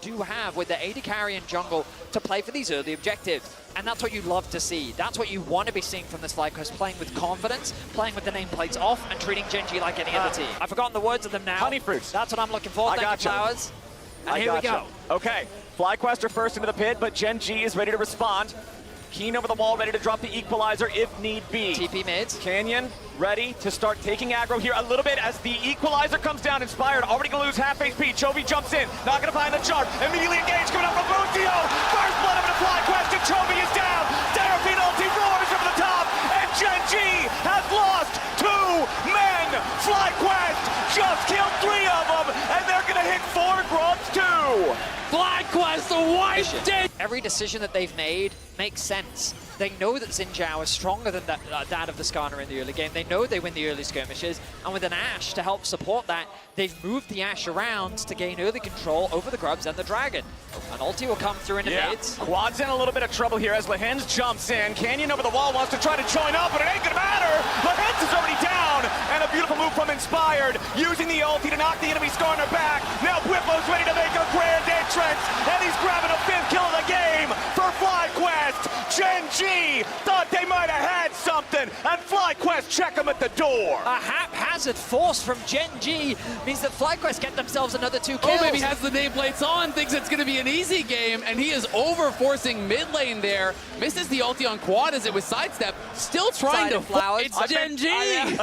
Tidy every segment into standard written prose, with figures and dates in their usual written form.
do have with the AD carry and jungle to play for these early objectives. And that's what you love to see. That's what you want to be seeing from this FlyQuest, playing with confidence, playing with the nameplates off, and treating Gen.G like any other team. I've forgotten the words of them now. Honey fruits. That's what I'm looking for. Thank you, Flowers. And here we go. Okay, FlyQuest are first into the pit, but Gen.G is ready to respond. Keen over the wall, ready to drop the equalizer if need be. TP mids. Canyon ready to start taking aggro here a little bit as the equalizer comes down. Inspired, already gonna lose half HP. Chovy jumps in, not gonna find the charm. Immediately engaged, coming up from Lucio. First blood of the FlyQuest, and Chovy is down. Seraphine ulti roars over the top, and Gen.G has lost 2 men. FlyQuest just killed 3 of them, and they're gonna hit 4 grubs too. FlyQuest wiped it! Every decision that they've made makes sense. They know that Xin Zhao is stronger than that of the Skarner in the early game. They know they win the early skirmishes, and with an Ashe to help support that, they've moved the Ashe around to gain early control over the Grubs and the Dragon. An ulti will come through in the mids. Quad's in a little bit of trouble here as Lehens jumps in. Canyon over the wall wants to try to join up, but it ain't gonna matter. Lehens is already down, and a beautiful move from Inspired, using the ulti to knock the enemy Skarner back. Now Whipple's ready to make a grand entrance, and he's grabbing a 5th kill of the game for FlyQuest. Gen.G thought they might have had something, and FlyQuest check him at the door. A haphazard force from Gen.G means that FlyQuest get themselves another 2 kills. Oh, maybe has the nameplates on, thinks it's going to be an easy game, and he is over-forcing mid lane there. Misses the ulti on Quad as it was sidestep. Still trying to Flowers. It's Gen.G!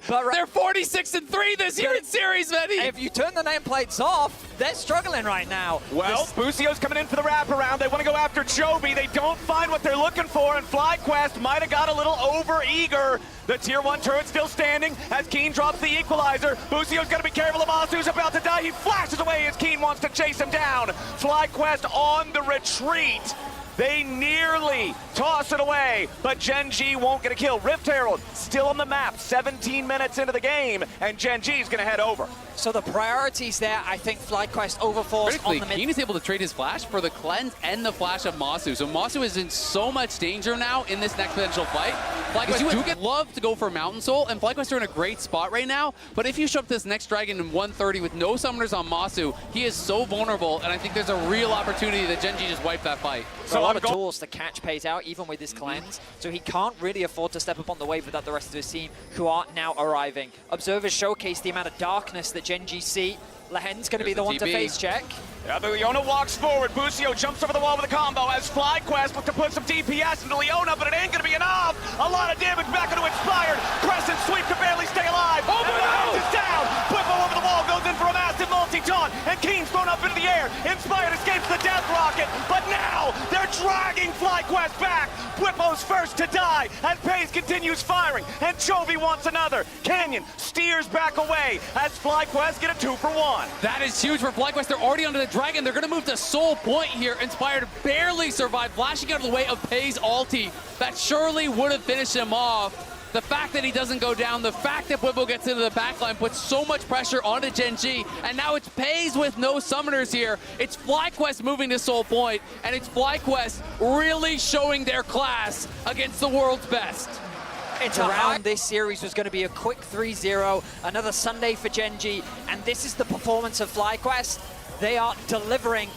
But They're 46-3 this year in series, Benny! if you turn the nameplates off, they're struggling right now. Well, Bucio's coming in for the wraparound. They want to go after Chovy. They don't find what they're looking for, and FlyQuest might have got a little over-eager. The tier 1 turret still standing as Keen drops the equalizer. Bucio's got to be careful. Amasu's about to die. He flashes away as Keen wants to chase him down. FlyQuest on the retreat. They nearly toss it away, but Gen.G won't get a kill. Rift Herald still on the map, 17 minutes into the game, and Gen.G is going to head over. So the priorities there, I think FlyQuest overforced on the mid. Keen is able to trade his flash for the cleanse and the flash of Masu. So Masu is in so much danger now in this next potential fight. FlyQuest do love to go for Mountain Soul, and FlyQuest are in a great spot right now. But if you show up this next Dragon in 130 with no summoners on Masu, he is so vulnerable, and I think there's a real opportunity that Gen.G just wiped that fight. So a lot of tools to catch pays out, even with his cleanse. So he can't really afford to step up on the wave without the rest of his team, who are now arriving. Observers showcase the amount of darkness that Gen.G see. Lehen's going to be the one to face check. Yeah, the Leona walks forward. Bucio jumps over the wall with a combo as FlyQuest looks to put some DPS into Leona, but it ain't going to be enough. A lot of damage back into Inspired. Crescent sweep to barely stay alive. Oh, and Lehen's is down. Whippo over the wall goes in for a massive multi-taunt, and Keen's thrown up into the air. Inspired escapes the death rocket, but now they're dragging FlyQuest back. Whippo's first to die as Pace continues firing, and Chovy wants another. Canyon steers back away as FlyQuest get a 2-for-1. That is huge for FlyQuest. They're already onto the Dragon. They're going to move to Soul Point here. Inspired barely survived, flashing out of the way of Pei's ulti. That surely would have finished him off. The fact that he doesn't go down, the fact that Whippo gets into the backline puts so much pressure onto Gen.G, and now it's Pei's with no summoners here. It's FlyQuest moving to Soul Point, and it's FlyQuest really showing their class against the world's best. It's around this series was going to be a quick 3-0, another Sunday for Gen.G, and this is the performance of FlyQuest. They are delivering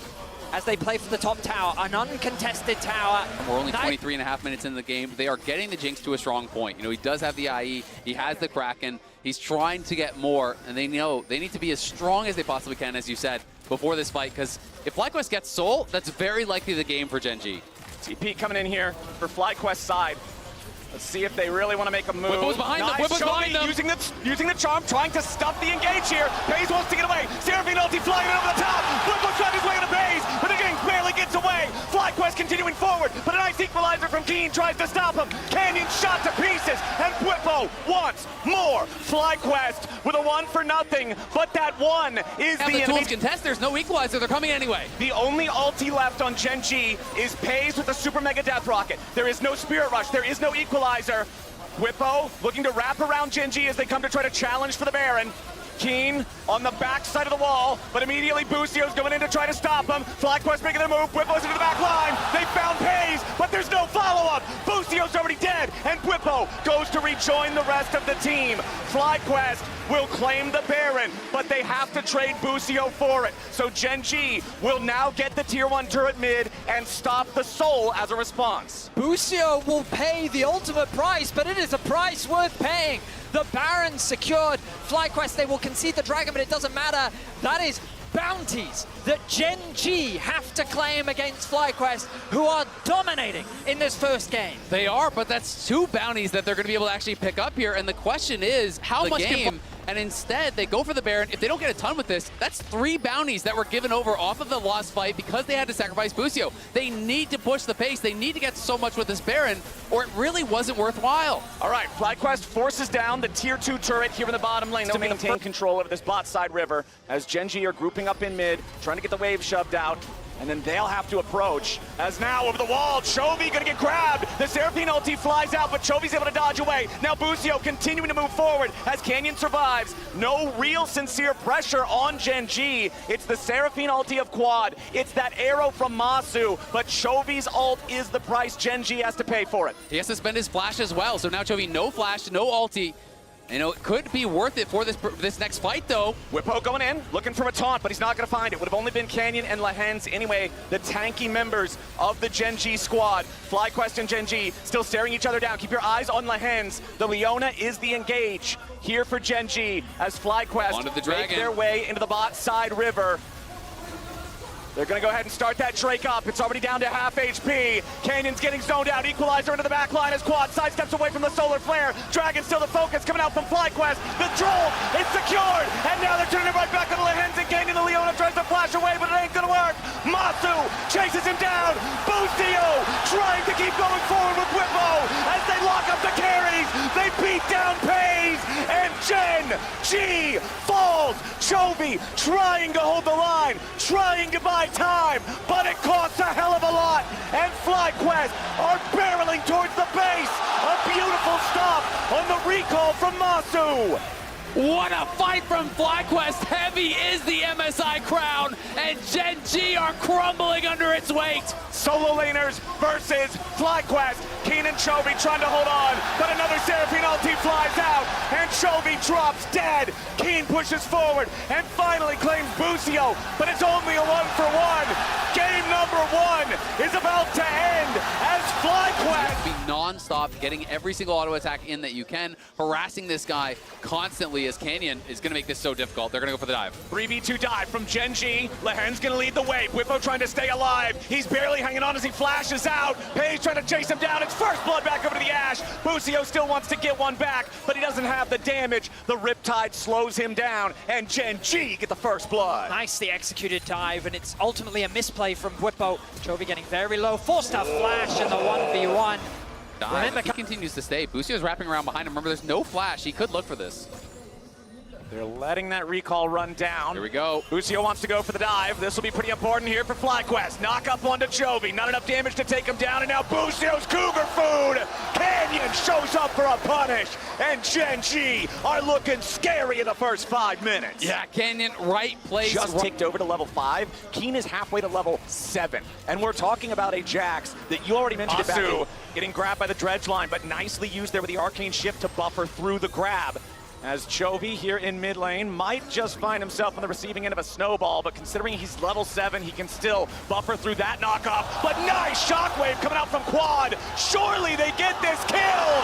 as they play for the top tower, an uncontested tower. We're only 23.5 minutes into the game. They are getting the Jinx to a strong point. You know, he does have the IE, he has the Kraken, he's trying to get more, and they know they need to be as strong as they possibly can, as you said, before this fight, because if FlyQuest gets Soul, that's very likely the game for Gen.G. TP coming in here for FlyQuest side. Let's see if they really want to make a move. Whipple's behind them. Whipple's behind them. Using the charm, trying to stuff the engage here. Pace wants to get away. Seraphine ulti flying over the top. Whipple's trying his way to Pace, but the Jinx barely gets away. FlyQuest continuing forward, but a nice equalizer from Keen tries to stop him. Canyon shot to pieces, and Whippo wants more. FlyQuest with a 1-for-0, but that one is the enemy. Tools contest. There's no equalizer. They're coming anyway. The only ulti left on Gen.G is Pace with the Super Mega Death Rocket. There is no Spirit Rush. There is no equalizer. Whippo looking to wrap around Gen.G as they come to try to challenge for the Baron. Keen on the back side of the wall, but immediately Bucio's going in to try to stop him. FlyQuest making their move. Whippo's into the back line. They found Pace, but there's no follow-up. Bucio's already dead. dead, and Whippo goes to rejoin the rest of the team. FlyQuest will claim the Baron, but they have to trade Busio for it. So Gen.G will now get the tier 1 turret mid and stop the Soul as a response. Busio will pay the ultimate price, but it is a price worth paying. The Baron secured. FlyQuest, they will concede the Dragon, but it doesn't matter. That is bounties that Gen.G have to claim against FlyQuest, who are dominating in this first game. They are, but that's 2 bounties that they're going to be able to actually pick up here. And the question is, how much game? And instead, they go for the Baron. If they don't get a ton with this, that's 3 bounties that were given over off of the lost fight because they had to sacrifice Busio. They need to push the pace. They need to get so much with this Baron, or it really wasn't worthwhile. All right, FlyQuest forces down the tier 2 turret here in the bottom lane to maintain control over this bot side river as Gen.G are grouping up in mid, trying to get the wave shoved out. And then they'll have to approach, as now over the wall, Chovy gonna get grabbed. The Seraphine ulti flies out, but Chovy's able to dodge away. Now Busio continuing to move forward as Canyon survives. No real sincere pressure on Gen.G. It's the Seraphine ulti of Quad. It's that arrow from Masu, but Chovy's ult is the price Gen.G has to pay for it. He has to spend his flash as well, so now Chovy, no flash, no ulti. You know, it could be worth it for this next fight, though. Whippo going in, looking for a taunt, but he's not going to find it. Would have only been Canyon and Lehens anyway, the tanky members of the Gen.G squad. FlyQuest and Gen.G still staring each other down. Keep your eyes on Lehens. The Leona is the engage here for Gen.G as FlyQuest make their way into the bot side river. They're going to go ahead and start that Drake up. It's already down to half HP. Canyon's getting zoned out. Equalizer into the back line as Quad sidesteps away from the solar flare. Dragon still the focus coming out from FlyQuest. The troll is secured. And now they're turning it right back on the Lehens and Canyon. The Leona tries to flash away, but it ain't going to work. Masu chases him down. Busio trying to keep going forward with Whippo as they lock up the carries. They beat down Pays. And Gen.G falls. Chovy trying to hold the line. Trying to buy time, but it costs a hell of a lot, and FlyQuest are barreling towards the base. A beautiful stop on the recall from Masu. What a fight from FlyQuest. Heavy is the MSI crown, and Gen.G are crumbling under its weight. Solo laners versus FlyQuest. Keen and Chovy trying to hold on, but another Seraphine ulti flies out, and Chovy drops dead. Keen pushes forward and finally claims Busio, but it's only a 1-for-1. Game number 1 is about to end as FlyQuest be non-stop, getting every single auto attack in that you can, harassing this guy constantly as Canyon is going to make this so difficult. They're going to go for the dive. 3v2 dive from Gen.G. Lehen's going to lead the way. Whippo trying to stay alive. He's barely hanging on as he flashes out. Pays trying to chase him down. It's first blood back over to the Ash. Busio still wants to get one back, but he doesn't have the damage. The Riptide slows him down, and Gen.G get the first blood. Nicely executed dive, and it's ultimately a misplay from Whippo. Chovy getting very low. Forced a flash in the 1v1. Remember, he continues to stay. Busio's wrapping around behind him. Remember, there's no flash. He could look for this. They're letting that recall run down. Here we go. Busio wants to go for the dive. This will be pretty important here for FlyQuest. Knock up onto Chovy. Not enough damage to take him down, and now Busio's Cougar food. Canyon shows up for a punish, and Gen.G are looking scary in the first 5 minutes. Yeah, Canyon, right place. Just ticked over to level 5. Keen is halfway to level 7. And we're talking about a Jax that you already mentioned about getting grabbed by the dredge line, but nicely used there with the arcane shift to buffer through the grab. As Chovy here in mid lane might just find himself on the receiving end of a snowball, but considering he's level 7, he can still buffer through that knockoff. But nice shockwave coming out from Quad. Surely they get this kill.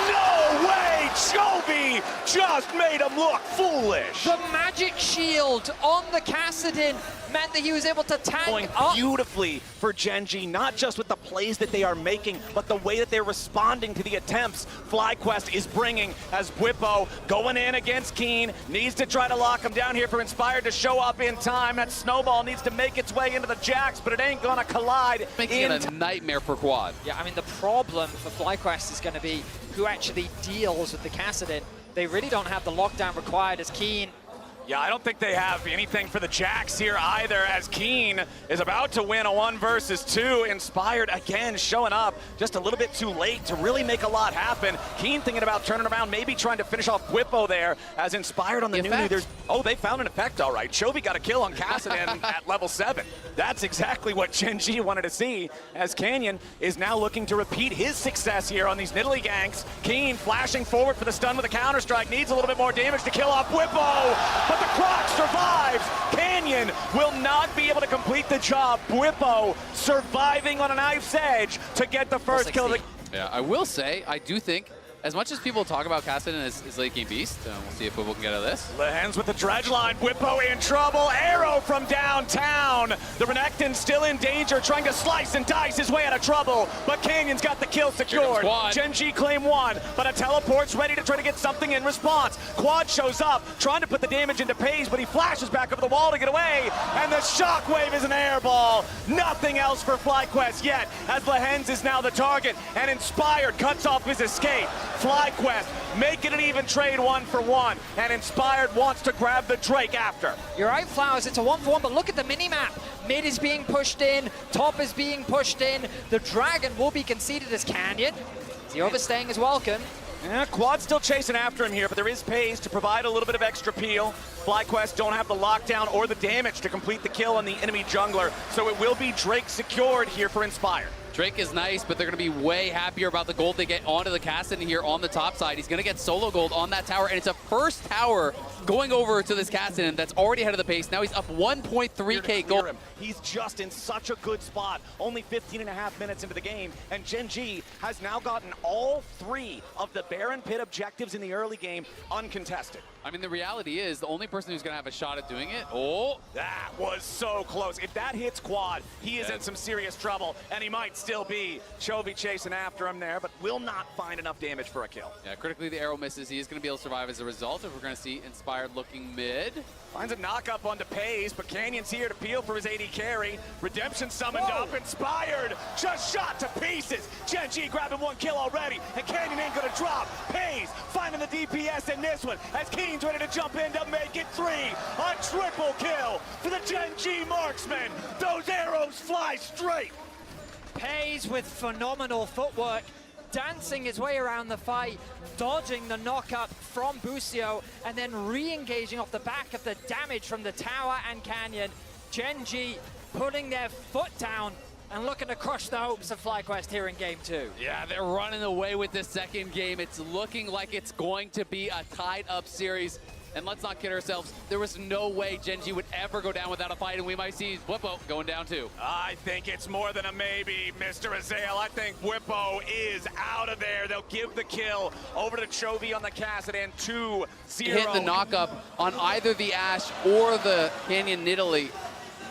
No way, Chovy just made him look foolish. The magic shield on the Kassadin meant that he was able to tank going up beautifully for Gen.G, not just with the plays that they are making, but the way that they're responding to the attempts FlyQuest is bringing as Whippo going in against Keen, needs to try to lock him down here for Inspired to show up in time. That snowball needs to make its way into the Jax, but it ain't gonna collide. Making it a nightmare for Quad. Yeah, I mean, the problem for FlyQuest is going to be who actually deals with the Kassadin. They really don't have the lockdown required as Keen Yeah, I don't think they have anything for the Jacks here either, as Keen is about to win a 1 versus 2. Inspired again showing up just a little bit too late to really make a lot happen. Keen thinking about turning around, maybe trying to finish off Whippo there, as Inspired on the Nunu. They found an effect all right. Chovy got a kill on Cassidy at level 7. That's exactly what Gen.G wanted to see, as Canyon is now looking to repeat his success here on these Nidalee ganks. Keen flashing forward for the stun with a counter-strike, needs a little bit more damage to kill off Whippo. But the Croc survives. Canyon will not be able to complete the job. Whippo surviving on a knife's edge to get the first kill. Yeah, I will say, I do think, as much as people talk about Cassidy as late game beast, we'll see if Whippo can get out of this. Lehens with the dredge line. Whippo in trouble. Arrow from downtown. The Renekton still in danger, trying to slice and dice his way out of trouble. But Canyon's got the kill secured. Gen.G claim 1, but a teleport's ready to try to get something in response. Quad shows up, trying to put the damage into Pays, but he flashes back over the wall to get away. And the shockwave is an airball. Nothing else for FlyQuest yet, as Lehens is now the target, and Inspired cuts off his escape. FlyQuest making an even trade 1 for 1, and Inspired wants to grab the Drake after. You're right, Flowers, it's a 1 for 1, but look at the mini-map. Mid is being pushed in, top is being pushed in, the Dragon will be conceded as Canyon. The overstaying is welcome. Yeah, Quad's still chasing after him here, but there is Pays to provide a little bit of extra peel. FlyQuest don't have the lockdown or the damage to complete the kill on the enemy jungler, so it will be Drake secured here for Inspired. Drake is nice, but they're going to be way happier about the gold they get onto the Cassidy here on the top side. He's going to get solo gold on that tower, and it's a first tower going over to this Cassidy that's already ahead of the pace. Now he's up 1.3k gold. He's just in such a good spot. Only 15.5 minutes into the game, and Gen.G has now gotten all 3 of the Baron Pit objectives in the early game uncontested. I mean, the reality is the only person who's going to have a shot at doing it, that was so close. If that hits Quad, he is in some serious trouble, and he might still be. Chovy chasing after him there, but will not find enough damage for a kill. Yeah, critically the arrow misses. He is going to be able to survive as a result, if we're going to see Inspired looking mid. Finds a knock-up onto Pays, but Canyon's here to peel for his AD carry. Redemption summoned up. Inspired just shot to pieces. Gen.G grabbing 1 kill already, and Canyon ain't gonna drop. Pays finding the DPS in this one, as Keen's ready to jump in to make it 3. A triple kill for the Gen.G marksman. Those arrows fly straight. Pays with phenomenal footwork, dancing his way around the fight, dodging the knock-up from Busio, and then re-engaging off the back of the damage from the tower and Canyon. Gen.G putting their foot down and looking to crush the hopes of FlyQuest here in Game 2. Yeah, they're running away with this second game. It's looking like it's going to be a tied-up series. And let's not kid ourselves, there was no way Gen.G would ever go down without a fight, and we might see Whippo going down too. I think it's more than a maybe, Mr. Azael. I think Whippo is out of there. They'll give the kill over to Chovy on the Cassidy, and 2-0. Hit the knock-up on either the Ashe or the Canyon Nidalee.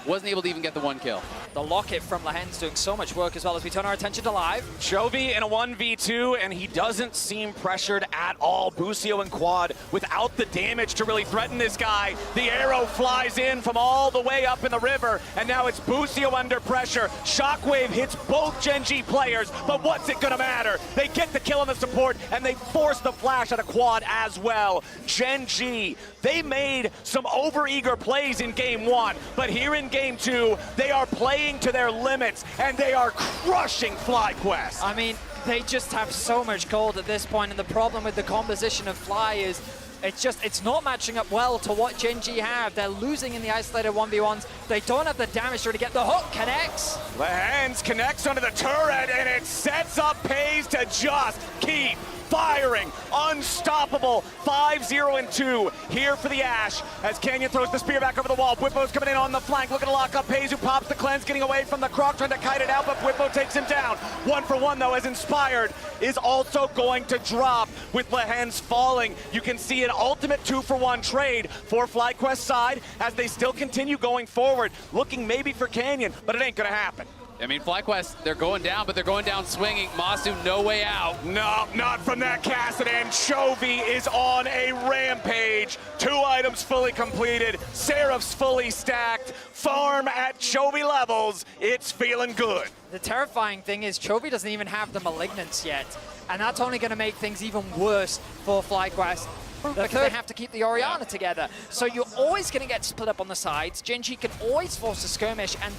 Wasn't able to even get the 1 kill. The locket from Lehens doing so much work as well as we turn our attention to live. Chovy in a 1v2, and he doesn't seem pressured at all. Busio and Quad without the damage to really threaten this guy. The arrow flies in from all the way up in the river, and now it's Busio under pressure. Shockwave hits both Gen.G players, but what's it gonna matter? They get the kill on the support, and they force the flash out of Quad as well. Gen.G, they made some overeager plays in Game 1, but here in Game 2, they are playing to their limits, and they are crushing FlyQuest. I mean, they just have so much gold at this point, and the problem with the composition of Fly is it's not matching up well to what Gen.G have. They're losing in the isolated 1v1s. They don't have the damage to get the hook. Connects. Lehens connects onto the turret, and it sets up Pays to just keep firing. Unstoppable. 5-0-2 here for the Ashe as Canyon throws the spear back over the wall. Whippo's coming in on the flank, looking to lock up Pays, who pops the cleanse, getting away from the Croc, trying to kite it out, but Whippo takes him down. 1 for 1 though, as Inspired is also going to drop with Lehens falling. You can see an ultimate 2 for 1 trade for FlyQuest side as they still continue going forward, looking maybe for Canyon, but it ain't gonna happen. I mean, FlyQuest, they're going down, but they're going down swinging. Masu, no way out. No, not from that Cassidy, and Chovy is on a rampage. 2 items fully completed, Seraph's fully stacked, farm at Chovy levels. It's feeling good. The terrifying thing is Chovy doesn't even have the Malignance yet, and that's only going to make things even worse for FlyQuest. Because they have to keep the Orianna together. So you're always going to get split up on the sides. Gen.G can always force a skirmish, and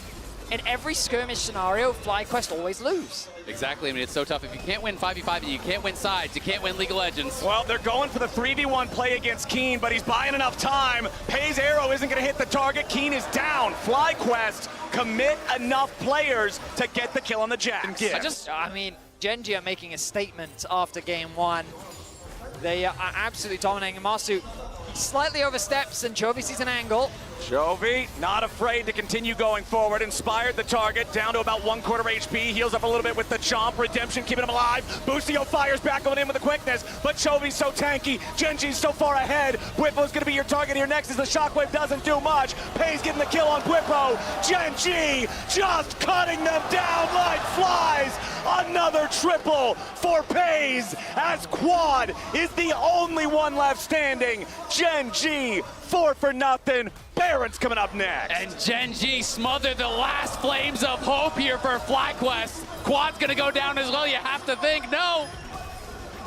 in every skirmish scenario, FlyQuest always lose. Exactly. I mean, it's so tough. If you can't win 5v5 and you can't win sides, you can't win League of Legends. Well, they're going for the 3v1 play against Keen, but he's buying enough time. Pei's arrow isn't going to hit the target. Keen is down. FlyQuest commit enough players to get the kill on the Jax. I mean, Gen.G are making a statement after game one. They are absolutely dominating. Masu slightly oversteps, and Chovy sees an angle. Chovy not afraid to continue going forward. Inspired the target down to about 1/4 HP. Heals up a little bit with the chomp. Redemption keeping him alive. Busio fires back going in with the quickness, but Chovy's so tanky. Gen.G's so far ahead. Bwipo's gonna be your target here next as the shockwave doesn't do much. Pei's getting the kill on Bwipo. Gen.G just cutting them down like flies. Another triple for Pei's as Quad is the only one left standing. Gen.G 4-0. Baron's coming up next. And Gen.G smothered the last flames of hope here for FlyQuest. Quad's gonna go down as well, you have to think. No.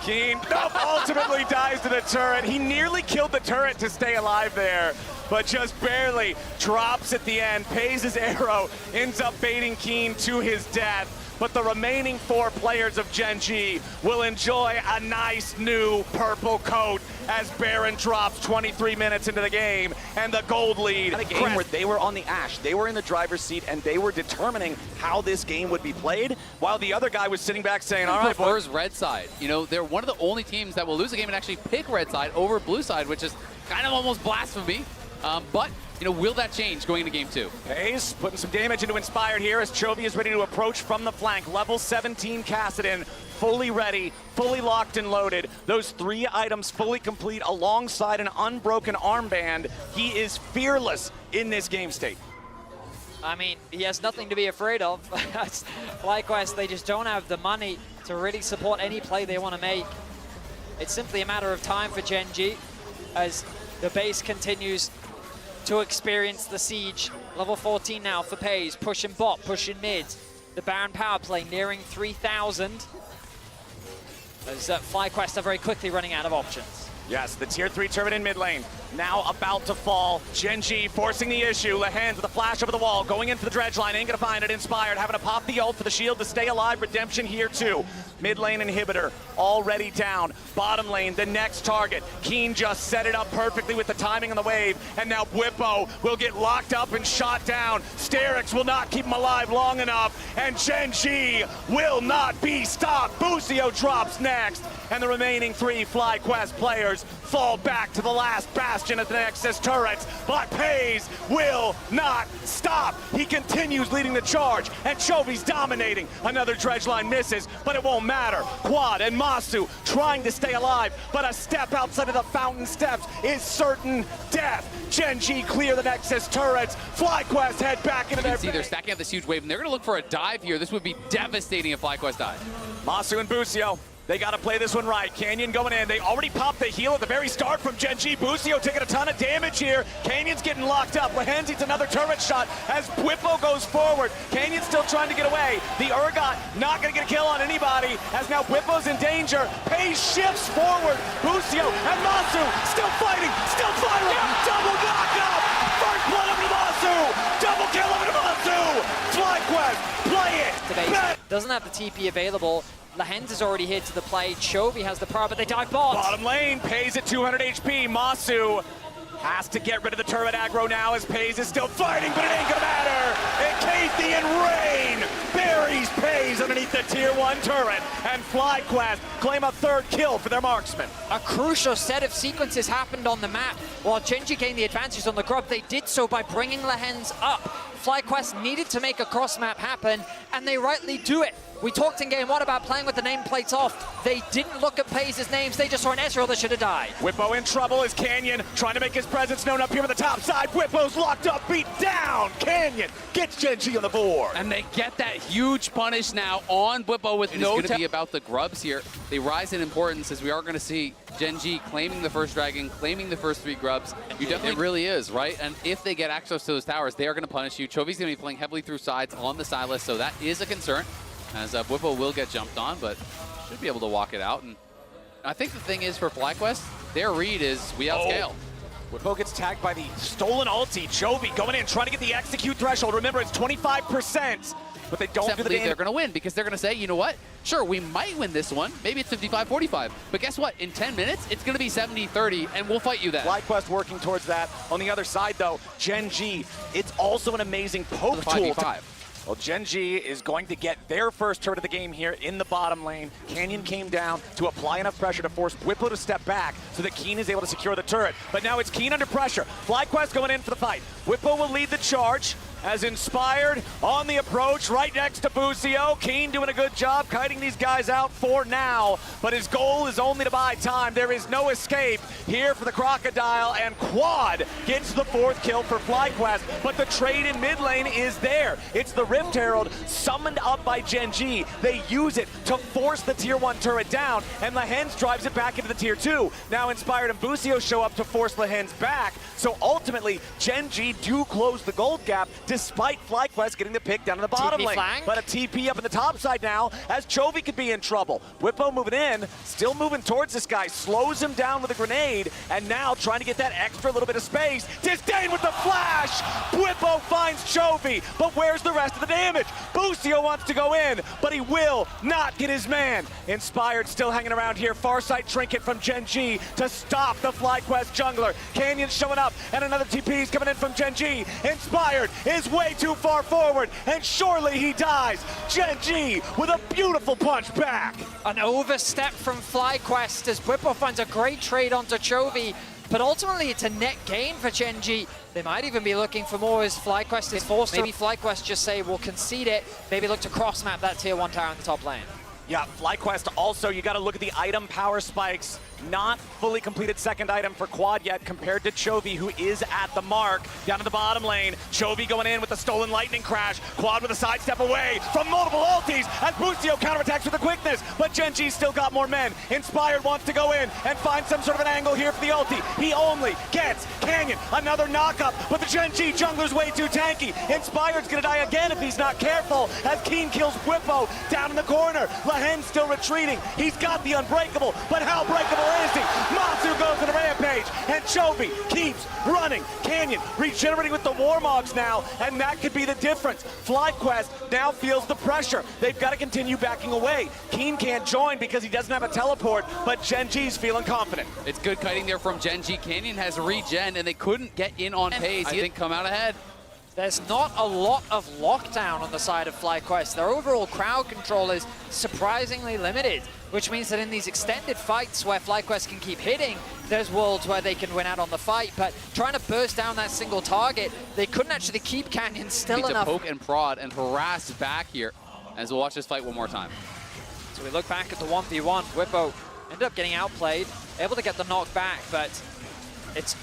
Keen, ultimately dies to the turret. He nearly killed the turret to stay alive there, but just barely drops at the end. Pei's arrow ends up baiting Keen to his death. But the remaining 4 players of Gen.G will enjoy a nice new purple coat as Baron drops 23 minutes into the game and the gold lead. A game where they were on the Ashe, they were in the driver's seat, and they were determining how this game would be played, while the other guy was sitting back saying, all right, prefers red side. You know, they're one of the only teams that will lose a game and actually pick red side over blue side, which is kind of almost blasphemy. But, you know, will that change going into game 2? Pei's putting some damage into Inspired here as Chovy is ready to approach from the flank. Level 17 Kassadin, fully ready, fully locked and loaded. Those 3 items fully complete alongside an unbroken armband. He is fearless in this game state. I mean, he has nothing to be afraid of. FlyQuest, they just don't have the money to really support any play they want to make. It's simply a matter of time for Gen.G as the base continues to experience the siege. Level 14 now for Pei's, pushing bot, pushing mid. The Baron power play nearing 3,000. As FlyQuest are very quickly running out of options. Yes, the tier 3 turret in mid lane, now about to fall. Gen.G forcing the issue. Lehend with a flash over the wall, going into the dredge line, ain't gonna find it. Inspired, having to pop the ult for the shield to stay alive. Redemption here too. Mid lane inhibitor already down. Bottom lane, the next target. Keen just set it up perfectly with the timing on the wave, and now Bwipo will get locked up and shot down. Sterix will not keep him alive long enough, and Gen.G will not be stopped. Busio drops next, and the remaining 3 FlyQuest players fall back to the last bastion of the Nexus turrets, but Pei's will not stop. He continues leading the charge, and Chovy's dominating. Another dredge line misses, but it won't matter. Quad and Masu trying to stay alive, but a step outside of the fountain steps is certain death. Gen.G clear the Nexus turrets. FlyQuest head back into their base. They're stacking up this huge wave, and they're going to look for a dive here. This would be devastating if FlyQuest died. Masu and Busio, they got to play this one right. Canyon going in. They already popped the heal at the very start from Gen.G. Busio taking a ton of damage here. Canyon's getting locked up. Lehend eats another turret shot as Bwipo goes forward. Canyon's still trying to get away. The Urgot not going to get a kill on anybody as now Bwipo's in danger. Pei shifts forward. Busio and Masu still fighting, still fighting. Double knockup. First blood over to Masu. Double kill over to Masu. FlyQuest, play it. Today doesn't have the TP available. Lehend is already here to the play. Chovy has the power, but they dive bot. Bottom lane, Pei's at 200 HP. Masu has to get rid of the turret aggro now as Pei's is still fighting, but it ain't gonna matter. Encathian Rain buries Pei's underneath the tier 1 turret, and FlyQuest claim a 3rd kill for their marksman. A crucial set of sequences happened on the map. While Gen.G gained the advantage on the grub, they did so by bringing Lehend's up. FlyQuest needed to make a cross map happen, and they rightly do it. We talked in game 1 about playing with the nameplates off. They didn't look at Pei's names, they just saw an Ezreal that should have died. Bwipo in trouble as Canyon trying to make his presence known up here on the top side. Bwipo's locked up, beat down. Canyon gets Gen.G on the board. And they get that huge punish now on Bwipo with no time. It's going to be about the grubs here. They rise in importance as we are going to see Gen.G claiming the first dragon, claiming the first 3 grubs. It really is, right? And if they get access to those towers, they are going to punish you. Chovy's going to be playing heavily through sides on the Sylas, so that is a concern. As Bwipo will get jumped on, but should be able to walk it out. And I think the thing is for FlyQuest, their read is we outscale. Whippo gets tagged by the stolen ulti. Chovy going in, trying to get the execute threshold. Remember, it's 25%, but they don't do the damage. They're going to win because they're going to say, you know what? Sure, we might win this one. Maybe it's 55-45. But guess what? In 10 minutes, it's going to be 70-30, and we'll fight you then. FlyQuest working towards that. On the other side, though, Gen.G, it's also an amazing poke tool. Well, Gen.G is going to get their first turret of the game here in the bottom lane. Canyon came down to apply enough pressure to force Whippo to step back so that Keen is able to secure the turret. But now it's Keen under pressure. FlyQuest going in for the fight. Whippo will lead the charge as Inspired on the approach right next to Busio. Keen doing a good job kiting these guys out for now, but his goal is only to buy time. There is no escape here for the Crocodile, and Quad gets the 4th kill for FlyQuest, but the trade in mid lane is there. It's the Rift Herald summoned up by Gen.G. They use it to force the tier 1 turret down, and Lehens drives it back into the tier 2. Now Inspired and Busio show up to force Lehens back, so ultimately Gen.G do close the gold gap despite FlyQuest getting the pick down in the bottom lane. Flank. But a TP up in the top side now, as Chovy could be in trouble. Whippo moving in, still moving towards this guy, slows him down with a grenade, and now trying to get that extra little bit of space. Disdain with the flash! Whippo finds Chovy, but where's the rest of the damage? Busio wants to go in, but he will not get his man. Inspired still hanging around here. Farsight trinket from Gen.G to stop the FlyQuest jungler. Canyon showing up, and another TP is coming in from Gen.G. Inspired is way too far forward, and surely he dies. Gen.G with a beautiful punch back. An overstep from FlyQuest as Whippo finds a great trade onto Chovy, but ultimately it's a net gain for Gen.G. They might even be looking for more as FlyQuest is forced. Maybe FlyQuest just say, we'll concede it, maybe look to cross-map that tier 1 tower in the top lane. Yeah, FlyQuest also, you got to look at the item power spikes. Not fully completed second item for Quad yet compared to Chovy, who is at the mark. Down to the bottom lane, Chovy going in with the stolen lightning crash. Quad with a sidestep away from multiple ultis as Busio counterattacks with the quickness, but Gen.G still got more men. Inspired wants to go in and find some sort of an angle here for the ulti. He only gets Canyon, another knockup, but the Gen.G jungler's way too tanky. Inspired's gonna die again if he's not careful as Keen kills Whippo down in the corner. Lehens still retreating. He's got the unbreakable, but how breakable is he? Matsu goes on a rampage, and Chovy keeps running. Canyon regenerating with the Warmogs now, and that could be the difference. FlyQuest now feels the pressure. They've got to continue backing away. Keen can't join because he doesn't have a teleport, but Gen.G's feeling confident. It's good kiting there from Gen.G. Canyon has regen, and they couldn't get in on pace. I think come out ahead. There's not a lot of lockdown on the side of FlyQuest. Their overall crowd control is surprisingly limited, which means that in these extended fights where FlyQuest can keep hitting, there's worlds where they can win out on the fight, but trying to burst down that single target, they couldn't actually keep Canyon still enough. To poke and prod and harass back here, as we'll watch this fight one more time. So we look back at the 1v1. Whippo ended up getting outplayed, able to get the knock back, but it's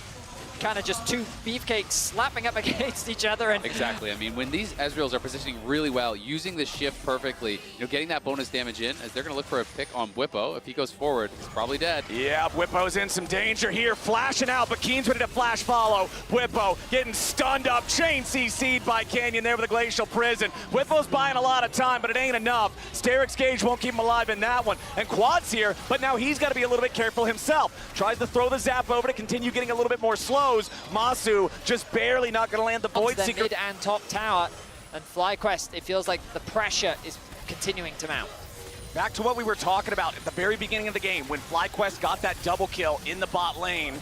kind of just two beefcakes slapping up against each other. And exactly. I mean, when these Ezreals are positioning really well, using the shift perfectly, getting that bonus damage in, as they're going to look for a pick on Whippo. If he goes forward, he's probably dead. Yeah, Whippo's in some danger here, flashing out, but Keen's ready to flash follow. Whippo getting stunned up, chain CC'd by Canyon there with a Glacial Prison. Whippo's buying a lot of time, but it ain't enough. Steric's Gauge won't keep him alive in that one. And Quad's here, but now he's got to be a little bit careful himself. Tries to throw the zap over to continue getting a little bit more slows. Masu just barely not going to land the Void Seeker. Mid and top tower, and FlyQuest, it feels like the pressure is continuing to mount. Back to what we were talking about at the very beginning of the game when FlyQuest got that double kill in the bot lane.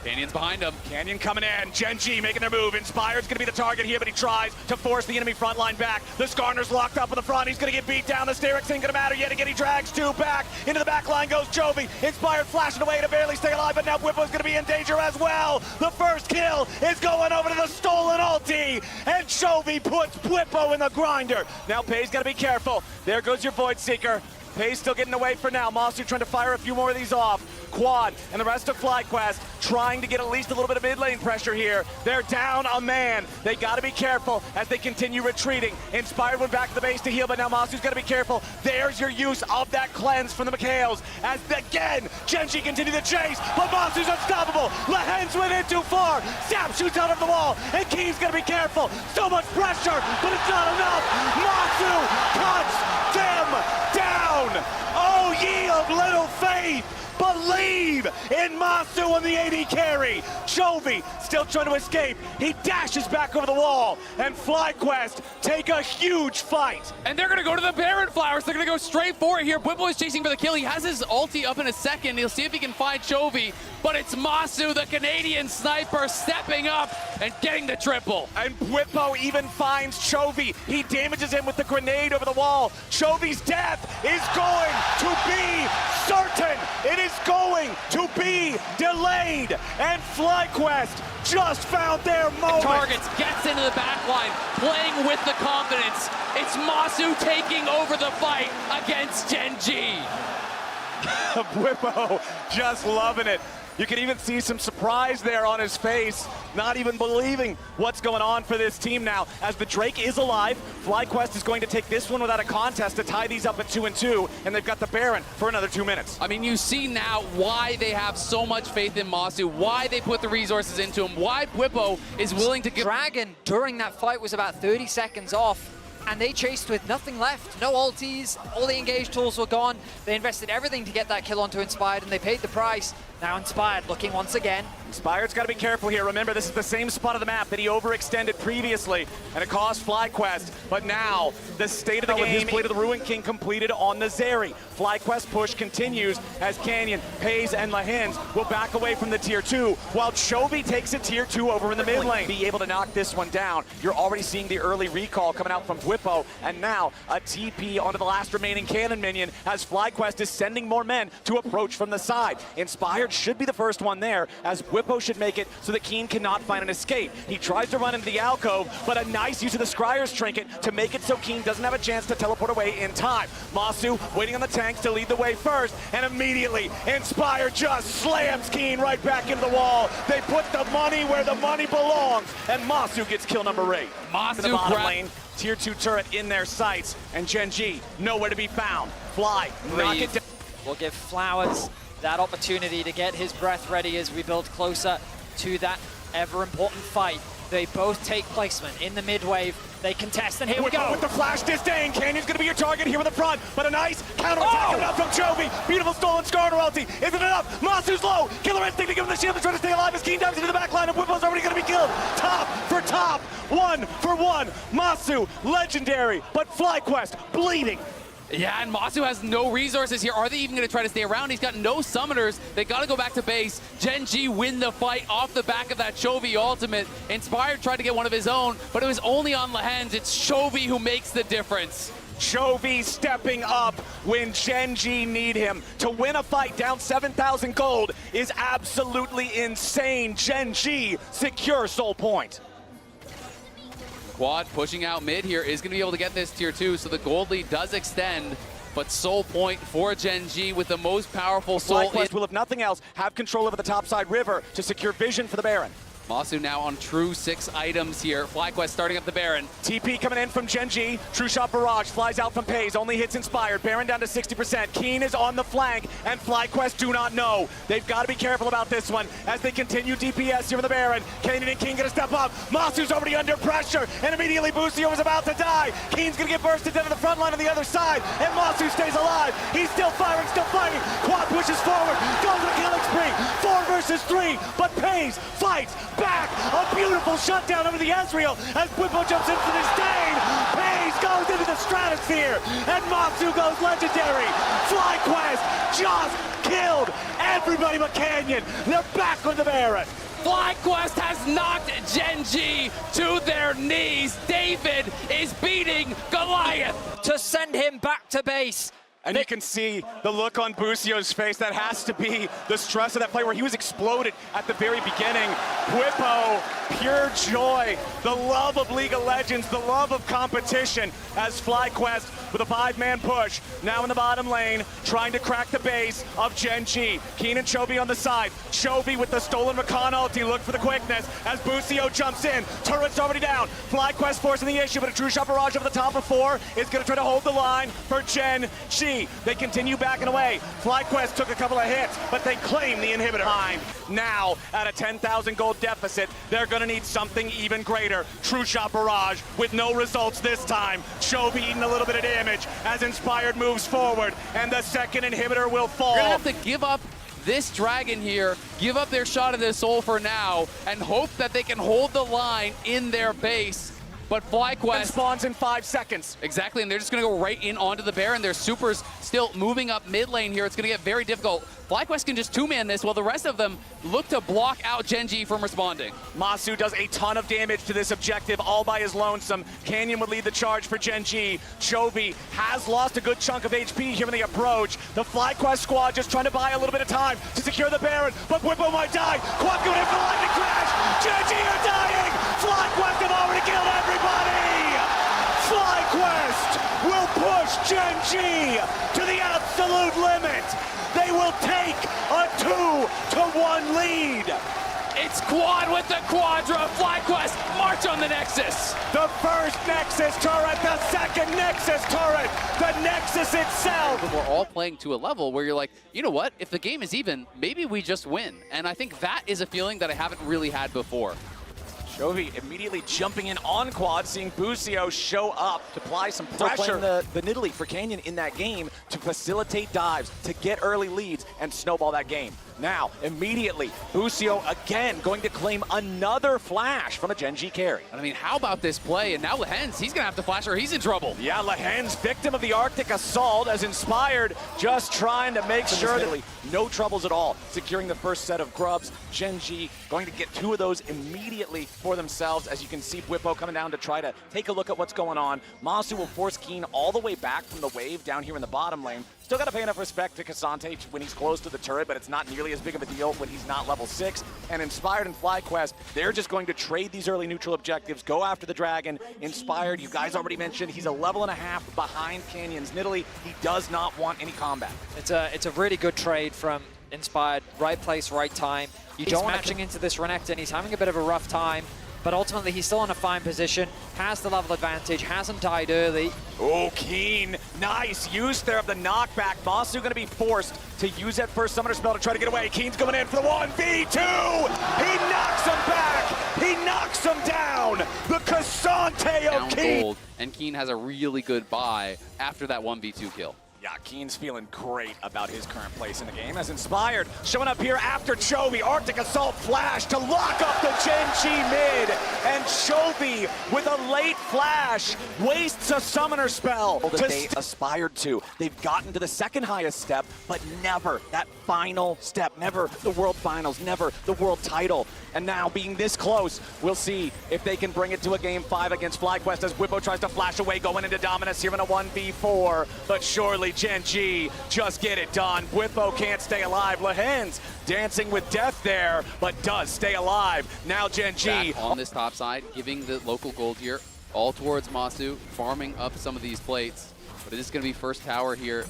Canyon's behind him. Canyon coming in. Gen.G making their move. Inspired's going to be the target here, but he tries to force the enemy front line back. The Skarner's locked up in the front. He's going to get beat down. The Steric's ain't going to matter yet again. He drags two back. Into the back line goes Chovy. Inspired flashing away to barely stay alive, but now Whippo's going to be in danger as well. The first kill is going over to the stolen ulti, and Chovy puts Whippo in the grinder. Now Pay's got to be careful. There goes your Void Seeker. Pay's still getting away for now. Masu trying to fire a few more of these off. Quad and the rest of FlyQuest trying to get at least a little bit of mid lane pressure here. They're down a man. They got to be careful as they continue retreating. Inspired went back to the base to heal, but now Masu's got to be careful. There's your use of that cleanse from the McHales as again Gen.G continue the chase, but Masu's unstoppable. Lehens went in too far. Zap shoots out of the wall, and Keen's got to be careful. So much pressure, but it's not enough. Masu cuts them down. Oh, ye of little faith. But believe in Masu on the AD carry. Chovy still trying to escape. He dashes back over the wall, and FlyQuest take a huge fight. And they're gonna go to the Baron Flowers. They're gonna go straight for it here. Bwipo is chasing for the kill. He has his ulti up in a second. He'll see if he can find Chovy, but it's Masu, the Canadian sniper, stepping up and getting the triple. And Bwipo even finds Chovy. He damages him with the grenade over the wall. Chovy's death is going to be certain. It is going to be delayed. And FlyQuest just found their moment. Targets, gets into the back line, playing with the confidence. It's Masu taking over the fight against Gen.G. Bwipo just loving it. You can even see some surprise there on his face, not even believing what's going on for this team now. As the Drake is alive, FlyQuest is going to take this one without a contest to tie these up at 2-2, and they've got the Baron for another 2 minutes. I mean, you see now why they have so much faith in Masu, why they put the resources into him, why Bwipo is willing to give... Dragon, during that fight, was about 30 seconds off, and they chased with nothing left. No ultis, all the engage tools were gone. They invested everything to get that kill onto Inspired, and they paid the price. Now Inspired looking once again. Inspired's got to be careful here. Remember, this is the same spot of the map that he overextended previously, and it cost FlyQuest. But now, the state of the game, his Blade of the Ruin King completed on the Zeri. FlyQuest push continues as Canyon, Pays, and Lahins will back away from the tier 2, while Chovy takes a tier 2 over in the mid lane. Be able to knock this one down. You're already seeing the early recall coming out from Bwipo, and now a TP onto the last remaining cannon minion as FlyQuest is sending more men to approach from the side. Inspired should be the first one there, as Bwipo should make it so that Keen cannot find an escape. He tries to run into the alcove, but a nice use of the Scryer's trinket to make it so Keen doesn't have a chance to teleport away in time. Masu waiting on the tanks to lead the way first, and immediately Inspired just slams Keen right back into the wall. They put the money where the money belongs, and Masu gets kill number 8. Masu in the bottom lane, tier 2 turret in their sights, and Gen.G nowhere to be found. Fly, knock it down. We'll give Flowers that opportunity to get his breath ready as we build closer to that ever-important fight. They both take placement in the mid-wave. They contest, and here we go. With the flash disdain, Canyon's gonna be your target here in the front, but a nice counter-attack coming out from Chovy. Beautiful stolen Skarner ulti. Isn't enough? Masu's low. Killer Instinct to give him the shield to try to stay alive as Keen dives into the back line, and Bwipo's already gonna be killed. Top for top, 1 for 1. Masu, legendary, but FlyQuest bleeding. Yeah, and Masu has no resources here. Are they even going to try to stay around? He's got no summoners. They got to go back to base. Gen.G win the fight off the back of that Chovy ultimate. Inspired tried to get one of his own, but it was only on Lahens. It's Chovy who makes the difference. Chovy stepping up when Gen.G need him. To win a fight down 7,000 gold is absolutely insane. Gen.G secure soul point. Quad pushing out mid here is going to be able to get this tier 2, so the gold lead does extend, but soul point for Gen.G with the most powerful soul. FlyQuest will, if nothing else, have control over the topside river to secure vision for the Baron. Masu now on true 6 items here. FlyQuest starting up the Baron. TP coming in from Gen.G. True shot barrage flies out from Pays. Only hits Inspired. Baron down to 60%. Keen is on the flank, and FlyQuest do not know. They've got to be careful about this one as they continue DPS here for the Baron. Canyon and King gonna step up. Masu's already under pressure, and immediately Busio was about to die. Keen's gonna get bursted down to the front line on the other side, and Masu stays alive. He's still firing, still fighting. Quad pushes forward, goes to the killing spree. 4 versus 3, but Pays fights back. A beautiful shutdown over the Ezreal as Bwipo jumps into the disdain. Pays goes into the stratosphere, and Masu goes legendary. FlyQuest just killed everybody but Canyon. They're back on the Baron. FlyQuest has knocked Gen.G to their knees. David is beating Goliath to send him back to base. And you can see the look on Busio's face. That has to be the stress of that play where he was exploded at the very beginning. Bwipo, pure joy. The love of League of Legends, the love of competition as FlyQuest with a 5-man push. Now in the bottom lane, trying to crack the base of Gen.G. Keen and Chovy on the side. Chovy with the stolen Rakan ulti. Look for the quickness as Busio jumps in. Turret's already down. FlyQuest forcing the issue, but a true shot barrage over the top of 4 is going to try to hold the line for Gen.G. They continue backing away. FlyQuest took a couple of hits, but they claim the inhibitor. Now, at a 10,000 gold deficit, they're gonna need something even greater. True shot barrage with no results this time. Chovy eating a little bit of damage as Inspired moves forward, and the second inhibitor will fall. You're gonna have to give up this Dragon here give up their shot at the Soul for now and hope that they can hold the line in their base. But FlyQuest spawns in 5 seconds. Exactly, and they're just going to go right in onto the Baron. Their supers still moving up mid lane here. It's going to get very difficult. FlyQuest can just two-man this while the rest of them look to block out Gen.G from responding. Masu does a ton of damage to this objective all by his lonesome. Canyon would lead the charge for Gen.G. Chovy has lost a good chunk of HP here in the approach. The FlyQuest squad just trying to buy a little bit of time to secure the Baron, but Whippo might die. Quad going in for the lightning crash. Gen.G are dying. FlyQuest have already killed everybody. FlyQuest will push Gen.G to the absolute limit. They will take a 2-1 lead. It's Quad with the Quadra. FlyQuest march on the Nexus. The first Nexus turret, the second Nexus turret, the Nexus itself. We're all playing to a level where you're like, you know what? If the game is even, maybe we just win. And I think that is a feeling that I haven't really had before. Chovy immediately jumping in on Quad, seeing Busio show up to apply some pressure. The Nidalee for Canyon in that game to facilitate dives, to get early leads, and snowball that game. Now, immediately, Busio again going to claim another flash from a Gen.G carry. And I mean, how about this play? And now Lehens, he's going to have to flash or he's in trouble. Yeah, Lehens, victim of the Arctic Assault, as Inspired, just trying to make sure that no troubles at all, securing the first set of grubs. Gen.G going to get 2 of those immediately for themselves, as you can see Whippo coming down to try to take a look at what's going on. Masu will force Keen all the way back from the wave down here in the bottom lane. Still got to pay enough respect to Cassante when he's close to the turret, but it's not nearly as big of a deal when he's not level 6. And Inspired and FlyQuest, they're just going to trade these early neutral objectives, go after the Dragon. Inspired, you guys already mentioned, he's a level and a half behind Canyon's Nidalee. He does not want any combat. It's a really good trade from Inspired. Right place, right time. You don't matching into this Renekton. He's having a bit of a rough time, but ultimately he's still in a fine position, has the level advantage, hasn't died early. Oh, Keen, nice use there of the knockback. Masu going to be forced to use that first summoner spell to try to get away. Keen's coming in for the 1v2. He knocks him back. He knocks him down. The Cassante of Keen. Gold, and Keen has a really good buy after that 1v2 kill. Yeah, Keen's feeling great about his current place in the game, as Inspired showing up here after Chovy. Arctic Assault flash to lock up the Gen.G mid, and Chovy with a late flash wastes a summoner spell that they aspired to. They've gotten to the second highest step, but never that final step, never the World Finals, never the World Title. And now being this close, we'll see if they can bring it to a Game 5 against FlyQuest as Whippo tries to flash away, going into dominance here in a 1v4, but surely Gen.G just get it done. Whippo can't stay alive. Lehens dancing with death there, but does stay alive. Now Gen.G on this top side, giving the local gold here all towards Masu, farming up some of these plates. But it is going to be first tower here,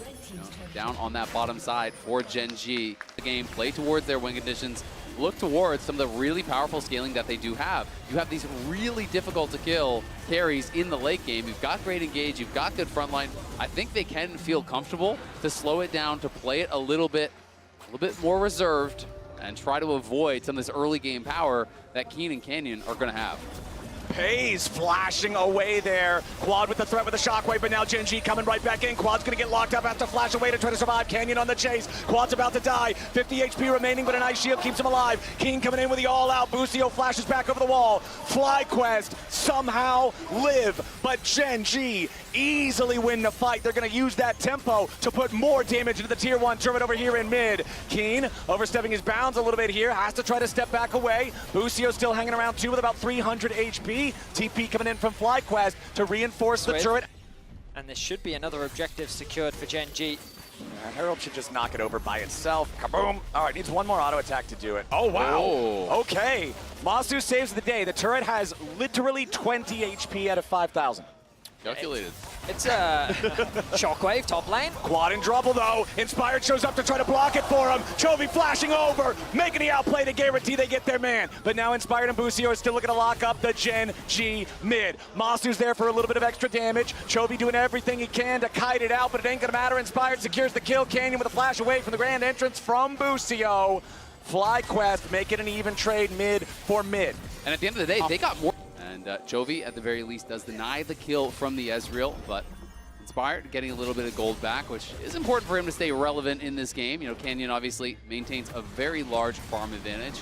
down on that bottom side for Gen.G. The game, play towards their win conditions, look towards some of the really powerful scaling that they do have. You have these really difficult to kill carries in the late game. You've got great engage, you've got good frontline. I think they can feel comfortable to slow it down, to play it a little bit more reserved, and try to avoid some of this early game power that Keen and Canyon are going to have. Pays flashing away there. Quad with the threat with the shockwave, but now Gen.G coming right back in. Quad's gonna get locked up, has to flash away to try to survive. Canyon on the chase. Quad's about to die. 50 HP remaining, but an ice shield keeps him alive. Keen coming in with the all-out. Busio flashes back over the wall. FlyQuest somehow live, but Gen.G easily win the fight. They're gonna use that tempo to put more damage into the tier 1 turret over here in mid. Keen overstepping his bounds a little bit here, has to try to step back away. Busio still hanging around too with about 300 HP. TP coming in from FlyQuest to reinforce the turret. And this should be another objective secured for Gen.G. Herald should just knock it over by itself. Kaboom. All right, needs one more auto attack to do it. Oh, wow. Oh. Okay. Masu saves the day. The turret has literally 20 HP out of 5,000. Calculated. It's a shockwave top lane. Quad in trouble though. Inspired shows up to try to block it for him. Chovy flashing over, making the outplay to guarantee they get their man. But now Inspired and Busio are still looking to lock up the Gen.G mid. Masu's there for a little bit of extra damage. Chovy doing everything he can to kite it out, but it ain't gonna matter. Inspired secures the kill. Canyon with a flash away from the grand entrance from Busio. FlyQuest making an even trade mid for mid. And at the end of the day, they got more. And Chovy, at the very least, does deny the kill from the Ezreal, but Inspired, getting a little bit of gold back, which is important for him to stay relevant in this game. You know, Canyon obviously maintains a very large farm advantage.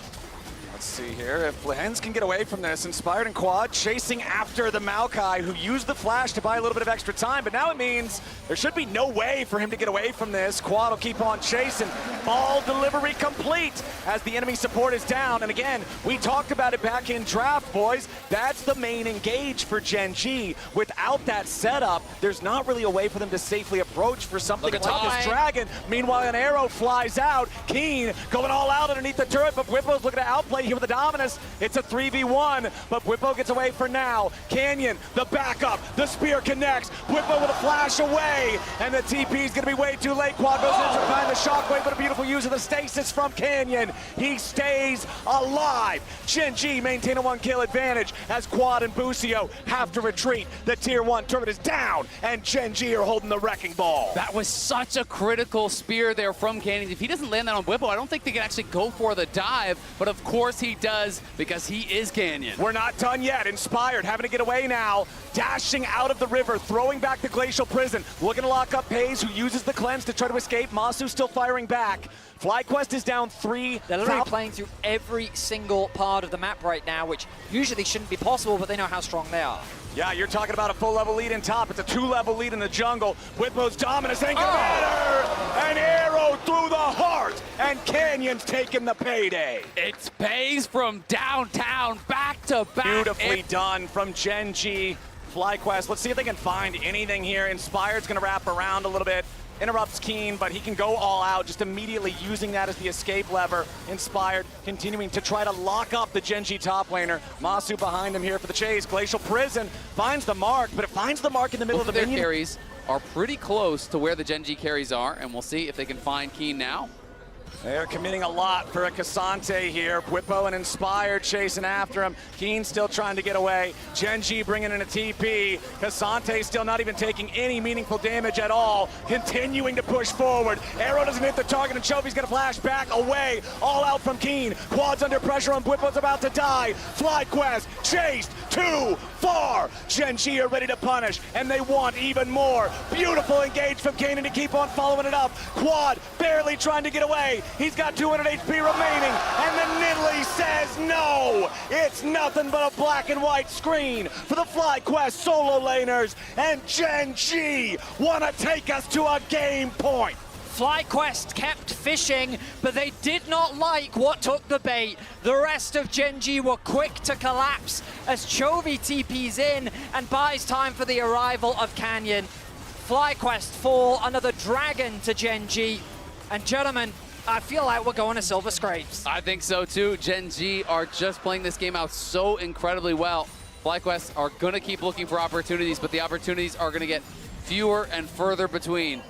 Let's see here if Lehens can get away from this. Inspired and Quad chasing after the Maokai, who used the flash to buy a little bit of extra time, but now it means there should be no way for him to get away from this. Quad will keep on chasing. Ball delivery complete as the enemy support is down. And again, we talked about it back in draft, boys. That's the main engage for Gen.G. Without that setup, there's not really a way for them to safely approach for something like this Dragon. Meanwhile, an arrow flies out. Keen going all out underneath the turret, but Whippo's looking to outplay here with the Dominus. It's a 3v1, but Whippo gets away for now. Canyon, the backup, the spear connects. Whippo with a flash away, and the TP's gonna be way too late. Quad goes in to find the shockwave, but a beautiful use of the stasis from Canyon. He stays alive. Gen.G maintain a 1-kill advantage as Quad and Busio have to retreat. The tier 1 turret is down, and Gen.G are holding the wrecking ball. That was such a critical spear there from Canyon. If he doesn't land that on Whippo, I don't think they can actually go for the dive, but of course he does because he is Canyon. We're not done yet. Inspired having to get away now. Dashing out of the river, throwing back the Glacial Prison. Looking to lock up Pays, who uses the cleanse to try to escape. Masu still firing back. FlyQuest is down 3. They're literally playing through every single part of the map right now, which usually shouldn't be possible, but they know how strong they are. Yeah, you're talking about a full level lead in top. It's a 2-level lead in the jungle. Whippo's Dominus ain't gonna matter. An arrow through the heart, and Canyon's taking the payday. It's Pays from downtown, back to back. Beautifully done from Gen.G. FlyQuest, let's see if they can find anything here. Inspired's gonna wrap around a little bit. Interrupts Keen, but he can go all out, just immediately using that as the escape lever. Inspired, continuing to try to lock up the Gen.G top laner. Masu behind him here for the chase. Glacial Prison finds the mark, but it finds the mark in the middle Both of the their minion. carries are pretty close to where the Gen.G carries are, and we'll see if they can find Keen now. They're committing a lot for a Cassante here. Whippo and Inspired chasing after him. Keen still trying to get away. Gen.G bringing in a TP. Cassante still not even taking any meaningful damage at all. Continuing to push forward. Arrow doesn't hit the target, and Chovy's gonna flash back away. All out from Keen. Quad's under pressure, and Whippo's about to die. FlyQuest chased too far. Gen.G are ready to punish, and they want even more. Beautiful engage from Kanan to keep on following it up. Quad barely trying to get away. He's got 200 HP remaining, and the Nidalee says no. It's nothing but a black and white screen for the FlyQuest solo laners, and Gen.G want to take us to a game point. FlyQuest kept fishing, but they did not like what took the bait. The rest of Gen.G were quick to collapse as Chovy TPs in and buys time for the arrival of Canyon. FlyQuest fall, another dragon to Gen.G. And gentlemen, I feel like we're going to Silver Scrapes. I think so too. Gen.G are just playing this game out so incredibly well. FlyQuest are going to keep looking for opportunities, but the opportunities are going to get fewer and further between.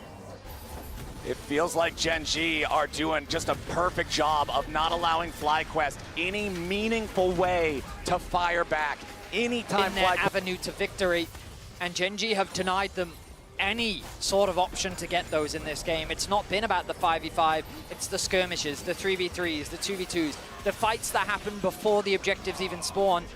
It feels like Gen.G are doing just a perfect job of not allowing FlyQuest any meaningful way to fire back. Anytime in their avenue to victory, and Gen.G have denied them any sort of option to get those in this game. It's not been about the 5v5, it's the skirmishes, the 3v3s, the 2v2s, the fights that happen before the objectives even spawn.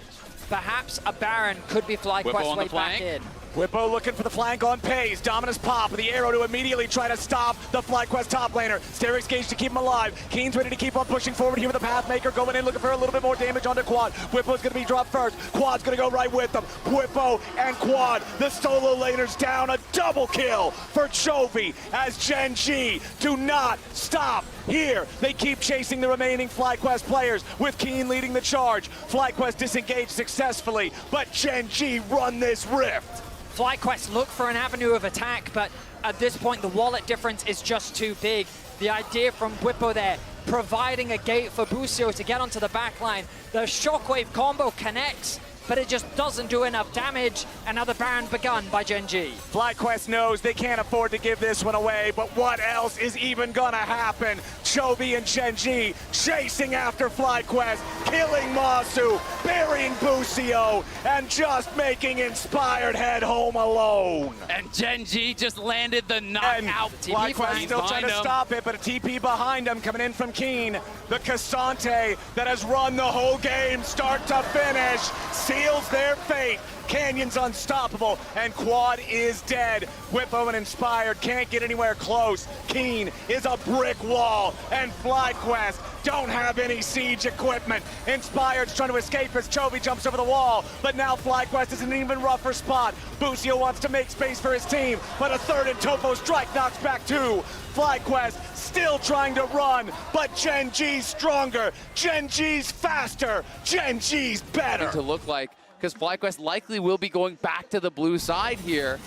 Perhaps a Baron could be FlyQuest's way back in. Whippo looking for the flank on Pays. Dominus pop with the arrow to immediately try to stop the FlyQuest top laner. Sterix Gage to keep him alive. Keen's ready to keep on pushing forward here with the Pathmaker going in, looking for a little bit more damage onto Quad. Whippo's going to be dropped first. Quad's going to go right with them. Whippo and Quad, the solo laners down. A double kill for Chovy as Gen.G do not stop here. They keep chasing the remaining FlyQuest players with Keen leading the charge. FlyQuest disengaged successfully, but Gen.G run this rift. FlyQuest look for an avenue of attack, but at this point the wallet difference is just too big. The idea from Whippo there, providing a gate for Busio to get onto the backline. The shockwave combo connects, but it just doesn't do enough damage. Another Baron begun by Gen.G. FlyQuest knows they can't afford to give this one away, but what else is even gonna happen? Chovy and Gen.G chasing after FlyQuest, killing Masu, burying Busio, and just making Inspired head home alone. And Gen.G just landed the knockout. FlyQuest still trying to stop it, but a TP behind him coming in from Keen. The Cassante that has run the whole game start to finish seals their fate. Canyon's unstoppable, and Quad is dead. Whippo and Inspired can't get anywhere close. Keen is a brick wall, and FlyQuest don't have any siege equipment. Inspired's trying to escape as Chovy jumps over the wall, but now FlyQuest is in an even rougher spot. Busio wants to make space for his team, but a third and Topo strike knocks back two. FlyQuest still trying to run, but Gen.G's stronger, Gen.G's faster, Gen.G's better. To look like, because FlyQuest likely will be going back to the blue side here,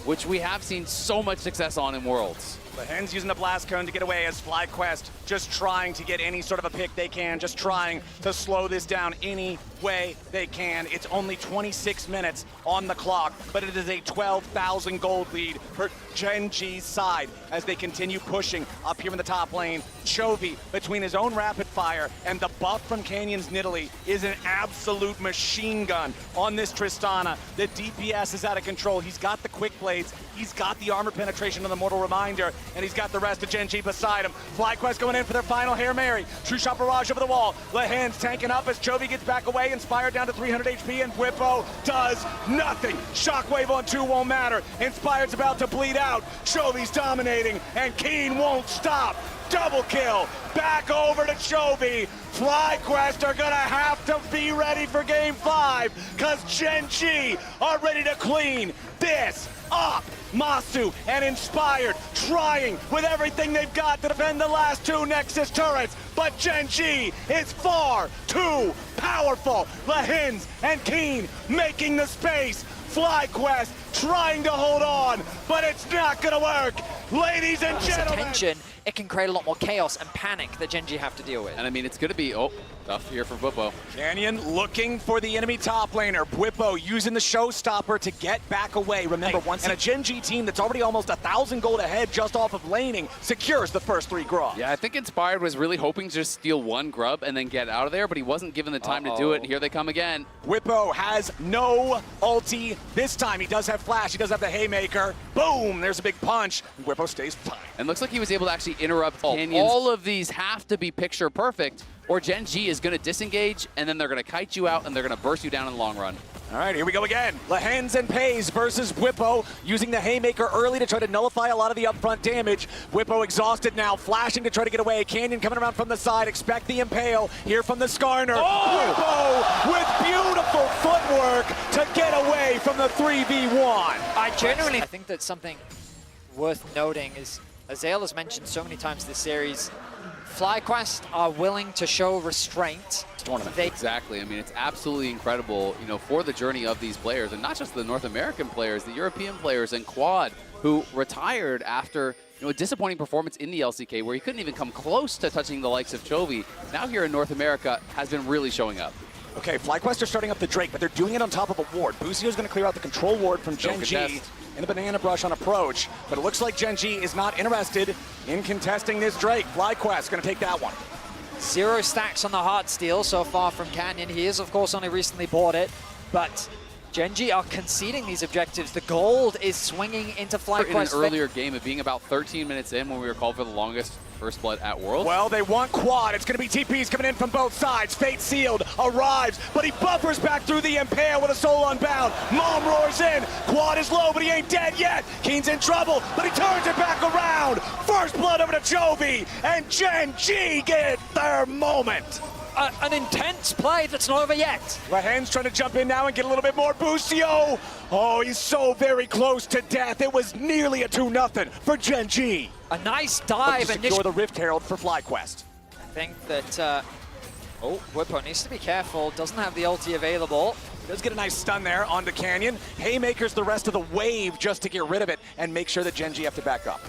which we have seen so much success on in Worlds. The Hens using the blast cone to get away as FlyQuest just trying to get any sort of a pick they can, just trying to slow this down any way they can. It's only 26 minutes on the clock, but it is a 12,000 gold lead for Gen.G's side as they continue pushing up here in the top lane. Chovy, between his own rapid fire and the buff from Canyon's Nidalee, is an absolute machine gun on this Tristana. The DPS is out of control. He's got the quick blades, he's got the armor penetration on the Mortal Reminder, and he's got the rest of Gen.G beside him. FlyQuest going in for their final Hail Mary. True Shot Barrage over the wall. Lehen's tanking up as Chovy gets back away. Inspired down to 300 HP, and Whippo does nothing. Shockwave on 2 won't matter. Inspired's about to bleed out. Chovy's dominating, and Keen won't stop. Double kill. Back over to Chovy. FlyQuest are gonna have to be ready for game 5, because Gen.G are ready to clean this up. Masu and Inspired trying with everything they've got to defend the last 2 Nexus turrets, but Gen.G is far too powerful. Lehens and Keen making the space. FlyQuest trying to hold on, but it's not gonna work. Ladies and gentlemen. Attention, it can create a lot more chaos and panic that Gen.G have to deal with. And I mean, it's going to be, tough here for Whippo. Canyon looking for the enemy top laner. Whippo using the showstopper to get back away. Remember, once a Gen.G team that's already almost 1,000 gold ahead just off of laning secures the first 3 grubs. Yeah, I think Inspired was really hoping to just steal 1 grub and then get out of there, but he wasn't given the time to do it, and here they come again. Whippo has no ulti. This time he does have flash, he does have the haymaker. Boom, there's a big punch. Whippo stays fine. And looks like he was able to actually interrupt Canyons. All of these have to be picture perfect, or Gen.G is going to disengage, and then they're going to kite you out, and they're going to burst you down in the long run. All right, here we go again. Lehens and Pays versus Whippo, using the haymaker early to try to nullify a lot of the upfront damage. Whippo exhausted now, flashing to try to get away. Canyon coming around from the side, expect the impale here from the Skarner. Whippo with beautiful footwork to get away from the 3v1. I think that something worth noting is, as Zale has mentioned so many times this series, FlyQuest are willing to show restraint. Exactly. I mean, it's absolutely incredible, for the journey of these players, and not just the North American players, the European players, and Quad, who retired after a disappointing performance in the LCK, where he couldn't even come close to touching the likes of Chovy. Now here in North America, has been really showing up. Okay, FlyQuest are starting up the Drake, but they're doing it on top of a ward. Busio's going to clear out the control ward from Gen.G in the banana brush on approach, but it looks like Gen.G is not interested in contesting this Drake. FlyQuest going to take that one. 0 stacks on the heart steal so far from Canyon. He is, of course, only recently bought it, but Gen.G are conceding these objectives. The gold is swinging into FlyQuest. In an earlier game, it being about 13 minutes in when we were called for the longest first blood at Worlds. Well, they want Quad. It's going to be TPs coming in from both sides. Fate Sealed arrives, but he buffers back through the Impale with a Soul Unbound. Mom roars in. Quad is low, but he ain't dead yet. Keen's in trouble, but he turns it back around. First blood over to Chovy, and Gen.G get their moment. An intense play that's not over yet. Lehen's trying to jump in now and get a little bit more. Busio! Oh, he's so very close to death. It was nearly a 2-0 for Gen.G. A nice dive. Secure the Rift Herald for FlyQuest. I think that, Whippo needs to be careful. Doesn't have the ulti available. Does get a nice stun there onto Canyon. Haymaker's the rest of the wave just to get rid of it and make sure that Gen.G have to back up.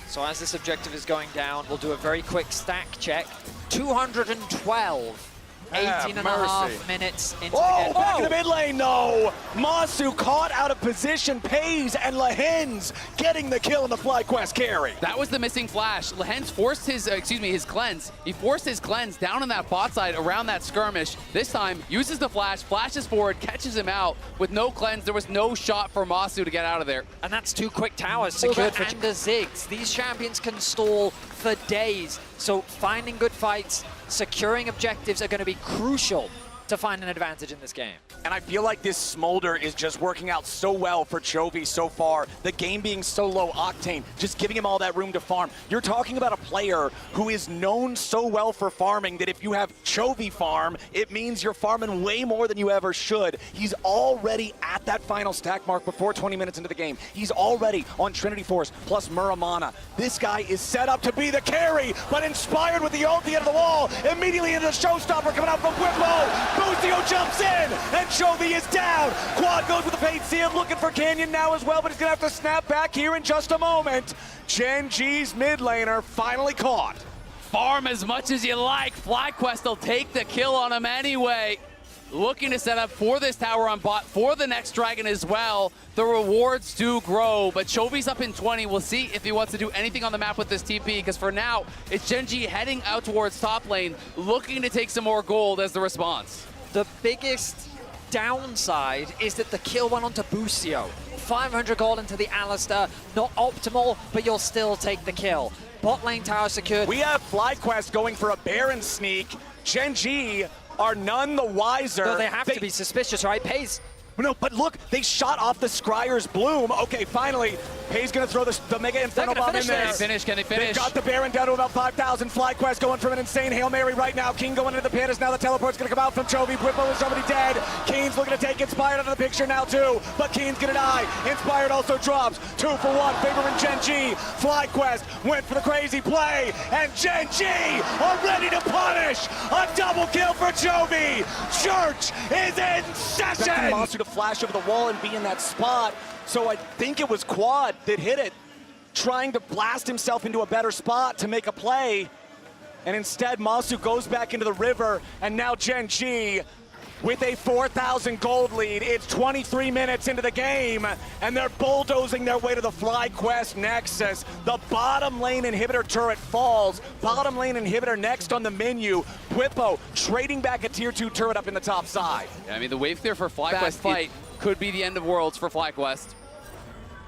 So as this objective is going down, we'll do a very quick stack check. 212. 18.5 minutes into the game. Back in the mid lane, though. Masu caught out of position. Pays and Lehens getting the kill in the FlyQuest carry. That was the missing flash. Lehens forced his, his cleanse. He forced his cleanse down on that bot side around that skirmish. This time, uses the flash, flashes forward, catches him out. With no cleanse, there was no shot for Masu to get out of there. And that's 2 quick towers secured and the Ziggs. These champions can stall for days. So finding good fights, securing objectives are going to be crucial to find an advantage in this game. And I feel like this Smolder is just working out so well for Chovy so far. The game being so low octane, just giving him all that room to farm. You're talking about a player who is known so well for farming that if you have Chovy farm, it means you're farming way more than you ever should. He's already at that final stack mark before 20 minutes into the game. He's already on Trinity Force plus Muramana. This guy is set up to be the carry, but inspired with the ulti of the wall, immediately into the showstopper coming out from Whippo. Bucio jumps in, and Chovy is down. Quad goes with the paint seal, looking for Canyon now as well, but he's gonna have to snap back here in just a moment. Gen.G's mid laner finally caught. Farm as much as you like. FlyQuest will take the kill on him anyway. Looking to set up for this tower on bot for the next dragon as well. The rewards do grow, but Chovy's up in 20. We'll see if he wants to do anything on the map with this TP, because for now, it's Gen.G heading out towards top lane, looking to take some more gold as the response. The biggest downside is that the kill went onto Bucio. 500 gold into the Alistair, not optimal, but you'll still take the kill. Bot lane tower secured. We have FlyQuest going for a Baron sneak. Gen.G are none the wiser. No, they have to be suspicious, right? Pace. No, but look, they shot off the Scryer's Bloom. Okay, finally, Pay's gonna throw the Mega Inferno Bomb in there. Can they finish? They've got the Baron down to about 5,000. FlyQuest going from an insane Hail Mary right now. King going into the pit as now the teleport's gonna come out from Chovy. Whippo is already dead. Keen's looking to take Inspired out of the picture now too, but Keen's gonna die. Inspired also drops. 2 for 1, favoring Gen.G. FlyQuest went for the crazy play, and Gen.G are ready to punish. A double kill for Chovy. Church is in session. Monster to flash over the wall and be in that spot. So I think it was Quad that hit it, trying to blast himself into a better spot to make a play. And instead, Masu goes back into the river, and now Gen.G with a 4,000 gold lead. It's 23 minutes into the game, and they're bulldozing their way to the FlyQuest Nexus. The bottom lane inhibitor turret falls. Bottom lane inhibitor next on the menu. Whippo trading back a tier 2 turret up in the top side. Yeah, I mean, the wave clear for FlyQuest fight could be the end of worlds for FlyQuest.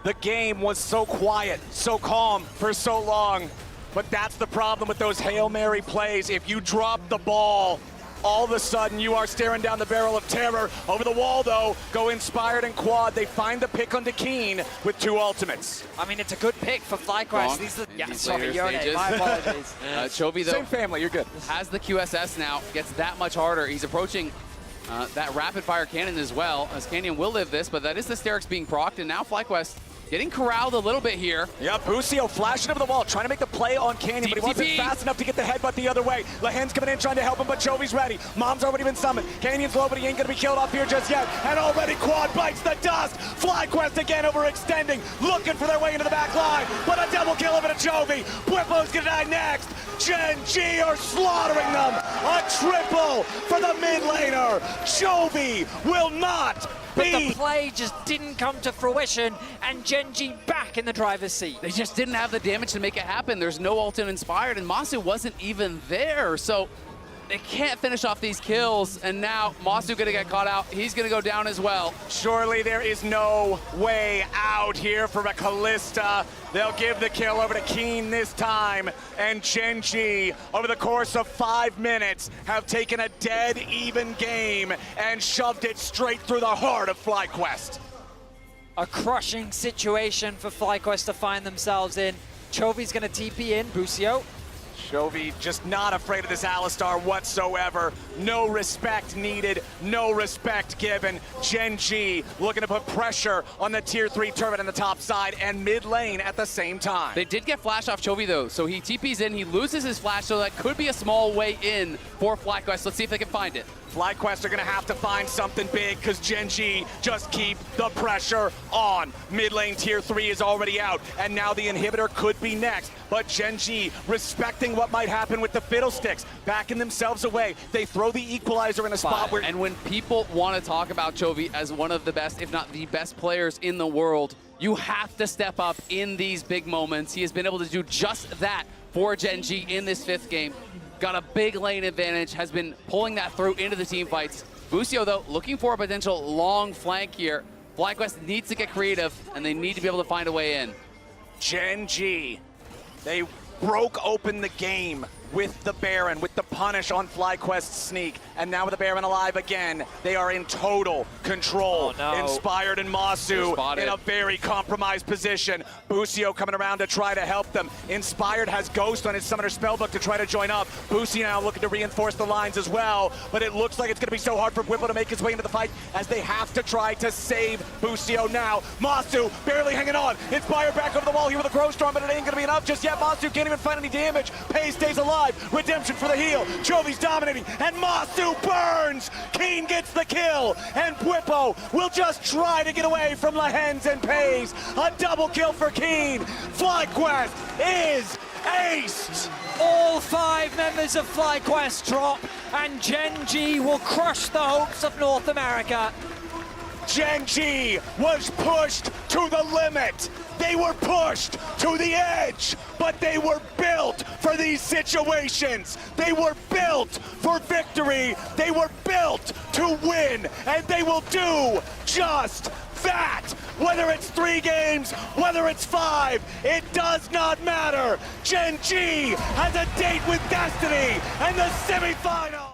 The game was so quiet, so calm for so long, but that's the problem with those Hail Mary plays. If you drop the ball, all of a sudden you are staring down the barrel of terror. Over the wall though, go Inspired and Quad. They find the pick onto Keen with 2 ultimates. I mean, it's a good pick for FlyQuest. Sorry, Yone, my apologies. Chovy though, same family, you're good. Has the QSS now, gets that much harder. He's approaching that rapid fire cannon as well, as Canyon will live this, but that is the Sterix being procced, and now FlyQuest getting corralled a little bit here. Yeah, Bucio flashing over the wall, trying to make the play on Canyon, but he wasn't fast enough to get the headbutt the other way. Lahen's coming in trying to help him, but Chovy's ready. Mom's already been summoned. Canyon's low, but he ain't gonna be killed off here just yet. And already Quad bites the dust. FlyQuest again overextending, looking for their way into the back line, but a double kill over to Chovy. Whippo's gonna die next. Gen.G are slaughtering them. A triple for the mid laner. Chovy will not But the play just didn't come to fruition, and Gen.G back in the driver's seat. They just didn't have the damage to make it happen. There's no ult in Inspired, and Masu wasn't even there. So they can't finish off these kills, and now Masu gonna get caught out. He's gonna go down as well. Surely there is no way out here for a Kalista. They'll give the kill over to Keen this time, and Gen.G, over the course of 5 minutes, have taken a dead even game and shoved it straight through the heart of FlyQuest. A crushing situation for FlyQuest to find themselves in. Chovy's gonna TP in, Bucio. Chovy just not afraid of this Alistar whatsoever. No respect needed, no respect given. Gen.G looking to put pressure on the tier 3 turret on the top side and mid lane at the same time. They did get flash off Chovy though, so he TP's in, he loses his flash, so that could be a small way in for FlyQuest. Let's see if they can find it. FlyQuest are gonna have to find something big because Gen.G just keep the pressure on. Mid lane tier 3 is already out, and now the inhibitor could be next. But Gen.G respecting what might happen with the Fiddlesticks, backing themselves away. They throw the equalizer in a spot where... And when people want to talk about Chovy as one of the best, if not the best players in the world, you have to step up in these big moments. He has been able to do just that for Gen.G in this 5th game. Got a big lane advantage, has been pulling that through into the team fights. Bucio, though, looking for a potential long flank here. FlyQuest needs to get creative, and they need to be able to find a way in. Gen.G, they broke open the game with the Baron, with the punish on FlyQuest's sneak. and now with the Baron alive again, they are in total control. Oh, no. Inspired and Masu in a very compromised position. Busio coming around to try to help them. Inspired has Ghost on his Summoner Spellbook to try to join up. Busio now looking to reinforce the lines as well, but it looks like it's going to be so hard for Whipple to make his way into the fight as they have to try to save Busio now. Masu barely hanging on. Inspired back over the wall here with a Crow Storm, but it ain't going to be enough just yet. Masu can't even find any damage. Pei stays alive. Redemption for the heal. Jovi's dominating, and Masu burns. Keen gets the kill, and Bwipo will just try to get away from Lehens and Pays. A double kill for Keen. FlyQuest is aced. All 5 members of FlyQuest drop, and Gen.G will crush the hopes of North America. Gen.G was pushed to the limit. They were pushed to the edge, but they were built for these situations. They were built for victory. They were built to win, and they will do just that. Whether it's 3 games, whether it's 5, it does not matter. Gen.G has a date with destiny and the semifinal.